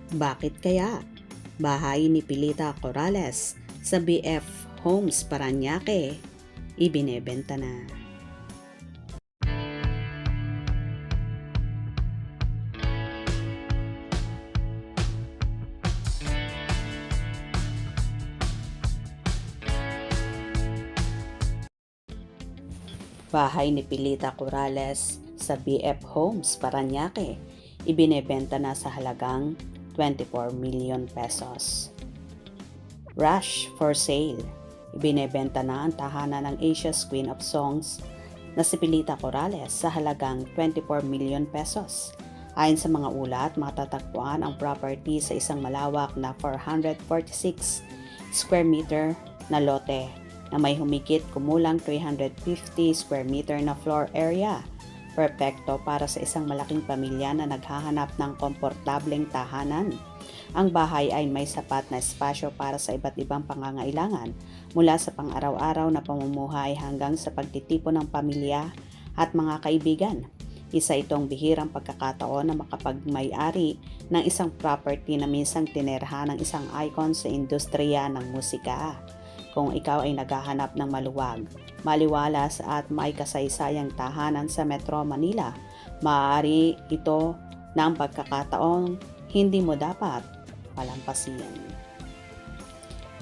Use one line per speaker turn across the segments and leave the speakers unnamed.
Bakit kaya? Bahay ni Pilita Corrales sa BF Homes Parañaque, ibinebenta na. Bahay ni Pilita Corrales sa BF Homes Parañaque, ibinebenta na sa halagang 24 million pesos. Rush for sale. Ibinebenta na ang tahanan ng Asia's Queen of Songs na si Pilita Corrales sa halagang 24 million pesos. Ayon sa mga ulat, matatagpuan ang property sa isang malawak na 446 square meter na lote na may humigit kumulang 350 square meter na floor area. Perpekto para sa isang malaking pamilya na naghahanap ng komportableng tahanan. Ang bahay ay may sapat na espasyo para sa iba't ibang pangangailangan, mula sa pang-araw-araw na pamumuhay hanggang sa pagtitipon ng pamilya at mga kaibigan. Isa itong bihirang pagkakataon na makapagmay-ari ng isang property na minsang tinerha ng isang icon sa industriya ng musika. Kung ikaw ay naghahanap ng maluwag, maliwalas at may kasaysayang tahanan sa Metro Manila, maaari ito ng pagkakataong hindi mo dapat palampasin.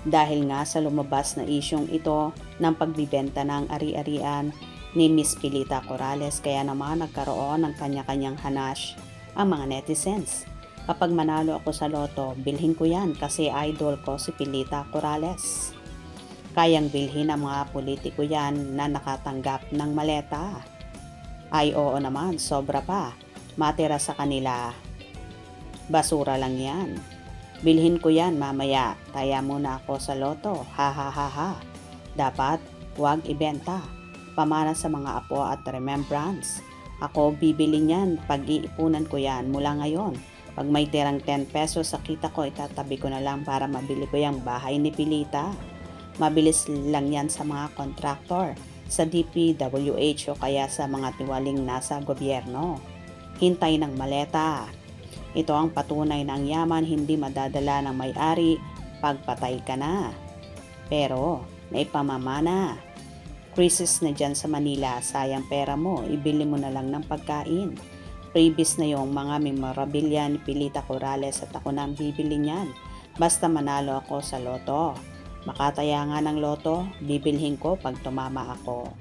Dahil nga sa lumabas na isyong ito ng pagbibenta ng ari-arian ni Miss Pilita Corrales, kaya naman nagkaroon ng kanya-kanyang hanash ang mga netizens. Kapag manalo ako sa loto, bilhin ko yan kasi idol ko si Pilita Corrales. Kayang bilhin ng mga politiko yan na nakatanggap ng maleta. Ay oo naman, sobra pa. Matira sa kanila. Basura lang yan. Bilhin ko yan mamaya. Taya muna ako sa loto. Ha ha ha ha. Dapat huwag ibenta. Pamana sa mga apo at remembrance. Ako bibili niyan. Pag-iipunan ko yan mula ngayon. Pag may tirang 10 pesos sa kita ko, itatabi ko na lang para mabili ko yung bahay ni Pilita. Mabilis lang yan sa mga kontraktor, sa DPWH o kaya sa mga tiwaling nasa gobyerno. Hintay ng maleta. Ito ang patunay na ang yaman hindi madadala ng may-ari pagpatay ka na. Pero naipamamana. Crisis na dyan sa Manila, sayang pera mo, ibili mo na lang ng pagkain. Previous na yung mga memorabilia ni Pilita Corrales at ako na ang bibili niyan. Basta manalo ako sa loto. Makataya nga ng loto, bibilhin ko pag tumama ako.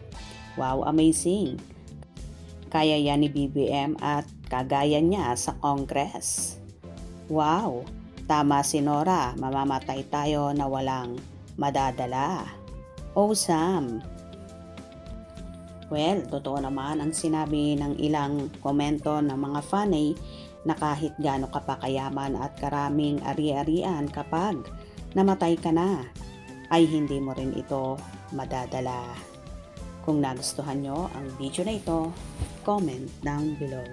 Wow, amazing! Kaya yan ni BBM at kagaya niya sa Congress. Wow, tama si Nora, mamamatay tayo na walang madadala. Awesome! Well, totoo naman ang sinabi ng ilang komento ng mga fanay na kahit gaano ka pa kayaman at karaming ari-arian, kapag namatay ka na, ay hindi mo rin ito madadala. Kung nagustuhan nyo ang video na ito, comment down below.